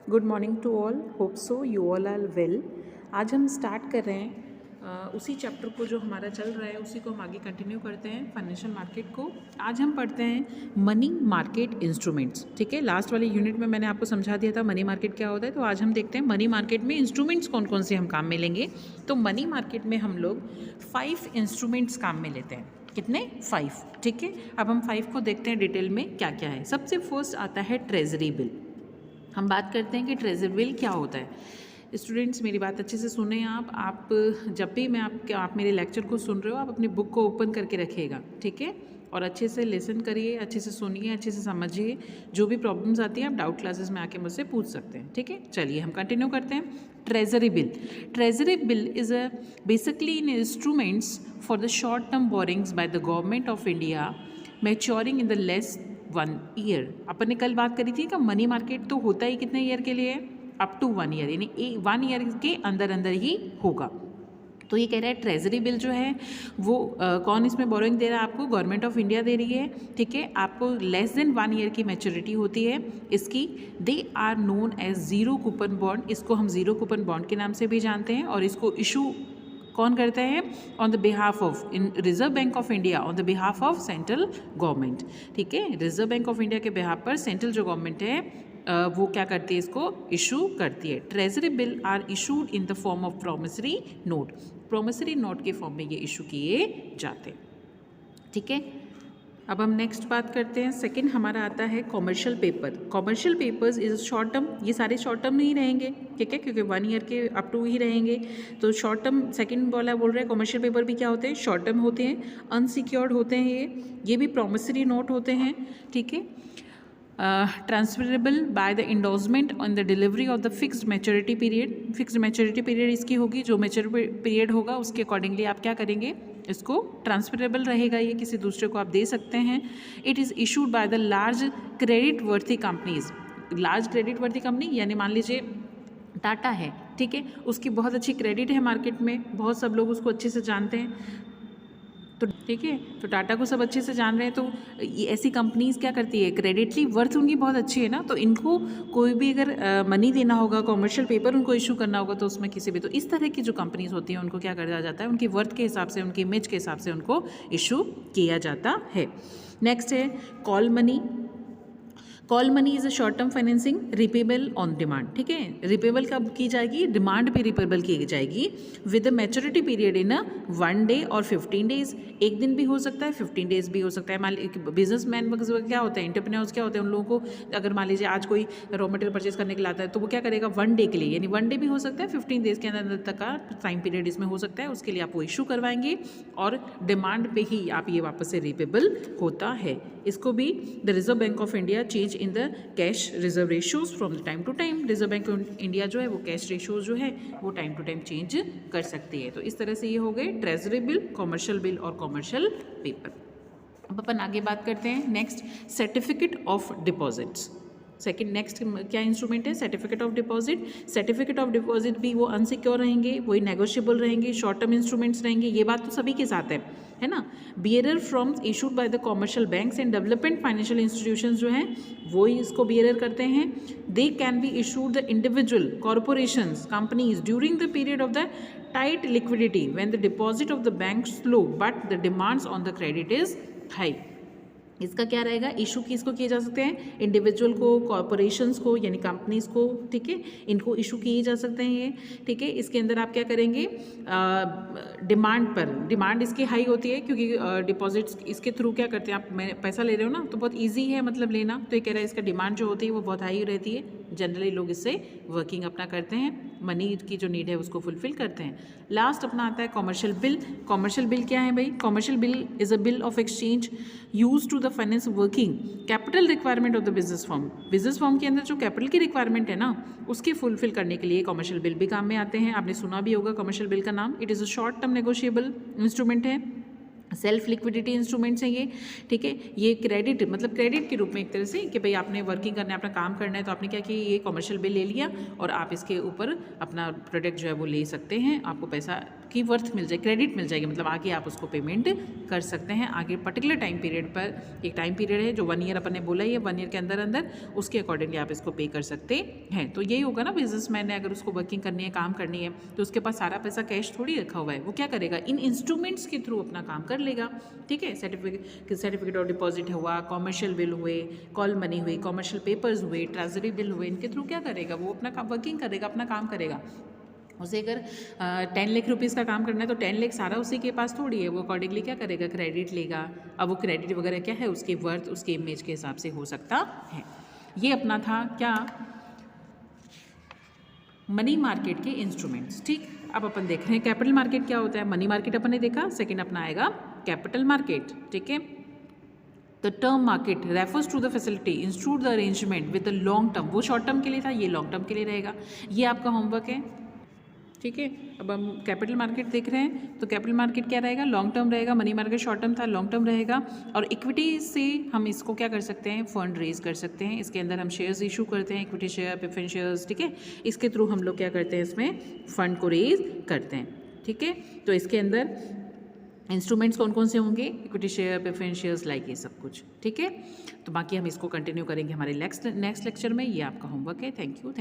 Good morning to all, hope so you all are well. आज हम start कर रहे हैं उसी चैप्टर को जो हमारा चल रहा है, उसी को हम आगे कंटिन्यू करते हैं, फाइनेंशियल मार्केट को। आज हम पढ़ते हैं मनी मार्केट इंस्ट्रूमेंट्स। ठीक है, लास्ट वाले यूनिट में मैंने आपको समझा दिया था मनी मार्केट क्या होता है, तो आज हम देखते हैं मनी मार्केट में इंस्ट्रूमेंट्स कौन कौन से हम काम में लेंगे। तो मनी मार्केट में हम लोग 5 इंस्ट्रूमेंट्स काम में लेते हैं। कितने? 5। ठीक है, अब हम 5 को देखते हैं डिटेल में क्या क्या है। सबसे फर्स्ट आता है ट्रेजरी बिल। हम बात करते हैं कि ट्रेजरी बिल क्या होता है। स्टूडेंट्स मेरी बात अच्छे से सुने आप जब भी आप मेरे लेक्चर को सुन रहे हो, आप अपनी बुक को ओपन करके रखिएगा। ठीक है, और अच्छे से लिसन करिए, अच्छे से सुनिए, अच्छे से समझिए। जो भी प्रॉब्लम्स आती हैं आप डाउट क्लासेस में आके मुझसे पूछ सकते हैं। ठीक है, चलिए हम कंटिन्यू करते हैं। Treasury bill. Treasury bill is a basically in instruments for the short term borrowings by the government of India maturing in the less 1 year. अपन ने कल बात करी थी कि मनी मार्केट तो होता ही कितने ईयर के लिए? अप टू 1 ईयर, यानी 1 ईयर के अंदर अंदर ही होगा। तो ये कह रहा है ट्रेजरी बिल जो है वो कौन इसमें बोरोइंग दे रहा है? आपको गवर्नमेंट ऑफ इंडिया दे रही है। ठीक है, आपको लेस देन 1 ईयर की मैच्योरिटी होती है इसकी। They are known as zero coupon bond. इसको हम जीरो कूपन बॉन्ड के नाम से भी जानते हैं। और इसको इशू कौन करते हैं? On the behalf of in reserve bank of India, on the behalf of central government. ठीक है, रिजर्व बैंक ऑफ इंडिया के बिहाफ पर सेंट्रल जो गवर्नमेंट है वो क्या करती है? इसको इशू करती है। Treasury bill are issued in the form of promissory note. Promissory note के फॉर्म में ये इशू किए जाते हैं। ठीक है, अब हम नेक्स्ट बात करते हैं। सेकंड हमारा आता है commercial paper. Commercial papers is short term. ये सारे शॉर्ट टर्म नहीं रहेंगे, ठीक है, क्योंकि 1 ईयर के अप टू ही रहेंगे। तो शॉर्ट टर्म सेकंड बोल रहे हैं कॉमर्शियल पेपर भी क्या होते हैं? शॉर्ट टर्म होते हैं, अनसिक्योर्ड होते हैं। ये भी प्रोमिसरी नोट होते हैं। ठीक है, transferable by the endorsement on the delivery of the fixed maturity period. Fixed maturity period इसकी होगी, जो मैच्योरिटी पीरियड होगा उसके अकॉर्डिंगली आप क्या करेंगे? इसको ट्रांसफरेबल रहेगा, ये किसी दूसरे को आप दे सकते हैं। It is issued by the large credit worthy companies. Large credit worthy company यानी मान लीजिए टाटा है, ठीक है, उसकी बहुत अच्छी क्रेडिट है मार्केट में, बहुत सब लोग उसको अच्छे से जानते हैं। तो ठीक है, तो टाटा को सब अच्छे से जान रहे हैं। तो ये ऐसी कंपनीज क्या करती है? क्रेडिटली वर्थ उनकी बहुत अच्छी है ना, तो इनको कोई भी अगर मनी देना होगा, कॉमर्शियल पेपर उनको इशू करना होगा, तो उसमें किसी भी, तो इस तरह की जो कंपनीज होती हैं उनको क्या करा जाता है? उनकी वर्थ के हिसाब से, उनकी इमेज के हिसाब से उनको इशू किया जाता है। नेक्स्ट है call money. Call money is a short term financing repayable on demand. ठीक है, रिपेबल कब की जाएगी? डिमांड पे रिपेबल की जाएगी with a maturity period in 1 day और 15 डेज। एक दिन भी हो सकता है, 15 डेज भी हो सकता है। मान लीजिए बिजनेस मैन क्या होता है, एंटरप्रेन्योर्स क्या होते हैं, उन लोगों को अगर मान लीजिए आज कोई रॉ मटेरियल परचेज करने के लिए आता है, तो वो क्या करेगा? 1 डे के लिए, यानी 1 डे भी हो सकता है, 15 डेज के अंदर तक का टाइम पीरियड इसमें हो सकता है। उसके लिए आप वो इशू करवाएंगे और डिमांड पे ही आप ये वापस से रिपेबल होता है। इसको भी the reserve bank of India change in the cash reserve ratios from the time to time. Reserve bank of India जो है वो कैश रेशियोज जो है वो टाइम टू टाइम चेंज कर सकती है। तो इस तरह से ये हो गए ट्रेजरी बिल, कॉमर्शियल बिल और कॉमर्शियल पेपर। अब अपन आगे बात करते हैं next, certificate of deposits. Second next क्या इंस्ट्रूमेंट है? Certificate of deposit. Certificate of deposit भी वो अनसिक्योर रहेंगे, वही नेगोशिएबल रहेंगे, शॉर्ट टर्म इंस्ट्रूमेंट्स रहेंगे। ये बात तो सभी के साथ है ना। Bearer firms issued by the commercial banks and development financial institutions जो हैं वो ही इसको बियरर करते हैं। They can be issued the individual corporations companies during the period of the tight liquidity when the deposit of the bank slow but the demands on the credit is high. इसका क्या रहेगा? Issue किसको किए जा सकते हैं? Individual को, corporations को, यानी कंपनीज को। ठीक है, इनको इशू किए जा सकते हैं ये। ठीक है, इसके अंदर आप क्या करेंगे? डिमांड पर, डिमांड इसकी हाई होती है क्योंकि डिपॉजिट्स इसके थ्रू क्या करते हैं? आप पैसा ले रहे हो ना, तो बहुत ईजी है मतलब लेना। तो ये कह रहा है इसका डिमांड जो होती है वो बहुत हाई रहती है। जनरली लोग इससे वर्किंग अपना करते हैं, मनी की जो नीड है उसको फुलफिल करते हैं। लास्ट अपना आता है कॉमर्शियल बिल। कॉमर्शियल बिल क्या है भाई? Commercial bill is a bill of exchange use to the finance working capital requirement of the business form. Business form के अंदर जो कैपिटल की रिक्वायरमेंट है ना, उसके फुलफिल करने के लिए कॉमर्शियल बिल भी काम में आते हैं। आपने सुना भी होगा कॉमर्शियल बिल का नाम। It is a short term negotiable instrument है, सेल्फ लिक्विडिटी इंस्ट्रूमेंट्स हैं ये। ठीक है, ये क्रेडिट मतलब क्रेडिट के रूप में एक तरह से कि भाई आपने वर्किंग करना है, अपना काम करना है, तो आपने क्या किया? ये कॉमर्शियल बिल ले लिया और आप इसके ऊपर अपना प्रोडक्ट जो है वो ले सकते हैं, आपको पैसा आपकी वर्थ मिल जाए, क्रेडिट मिल जाएगी, मतलब आगे आप उसको पेमेंट कर सकते हैं। आगे पर्टिकुलर टाइम पीरियड पर, एक टाइम पीरियड है जो 1 ईयर अपन ने बोला ही है, 1 ईयर के अंदर अंदर उसके अकॉर्डिंगली आप इसको पे कर सकते हैं। तो यही होगा ना, बिजनेसमैन ने अगर उसको वर्किंग करनी है, काम करनी है, तो उसके पास सारा पैसा कैश थोड़ी रखा हुआ है, वो क्या करेगा, इन इंस्ट्रूमेंट्स के थ्रू अपना काम कर लेगा। ठीक है, सर्टिफिकेट ऑफ डिपॉजिट हुआ, कॉमर्शियल बिल हुए, कॉल मनी हुई, कॉमर्शियल पेपर्स हुए, ट्रेजरी बिल हुए, इनके थ्रू क्या करेगा, वो अपना काम वर्किंग करेगा, अपना काम करेगा। उसे अगर 10 लाख रुपीज़ का काम करना है तो 10 लाख सारा उसी के पास थोड़ी है, वो अकॉर्डिंगली क्या करेगा, क्रेडिट लेगा। अब वो क्रेडिट वगैरह क्या है, उसके वर्थ, उसके इमेज के हिसाब से हो सकता है। ये अपना था क्या, मनी मार्केट के इंस्ट्रूमेंट्स। ठीक, अब अपन देख रहे हैं कैपिटल मार्केट क्या होता है। मनी मार्केट अपन ने देखा, सेकेंड अपना आएगा कैपिटल मार्केट। ठीक है, the term market refers to the facility institute the arrangement with the long term, वो शॉर्ट टर्म के लिए था, ये लॉन्ग टर्म के लिए रहेगा। ये आपका होमवर्क है। ठीक है, अब हम कैपिटल मार्केट देख रहे हैं, तो कैपिटल मार्केट क्या रहेगा, लॉन्ग टर्म रहेगा। मनी मार्केट शॉर्ट टर्म था, लॉन्ग टर्म रहेगा। और इक्विटी से हम इसको क्या कर सकते हैं, फंड रेज कर सकते हैं। इसके अंदर हम शेयर्स इशू करते हैं, इक्विटी शेयर, प्रेफरेंस शेयर्स। ठीक है, इसके थ्रू हम लोग क्या करते हैं, इसमें फंड को रेज करते हैं। ठीक है, तो इसके अंदर इंस्ट्रूमेंट्स कौन कौन से होंगे, equity share, preference shares, like ये सब कुछ। ठीक है, तो बाकी हम इसको कंटिन्यू करेंगे हमारे नेक्स्ट लेक्चर में। ये आपका होमवर्क है। Thank you.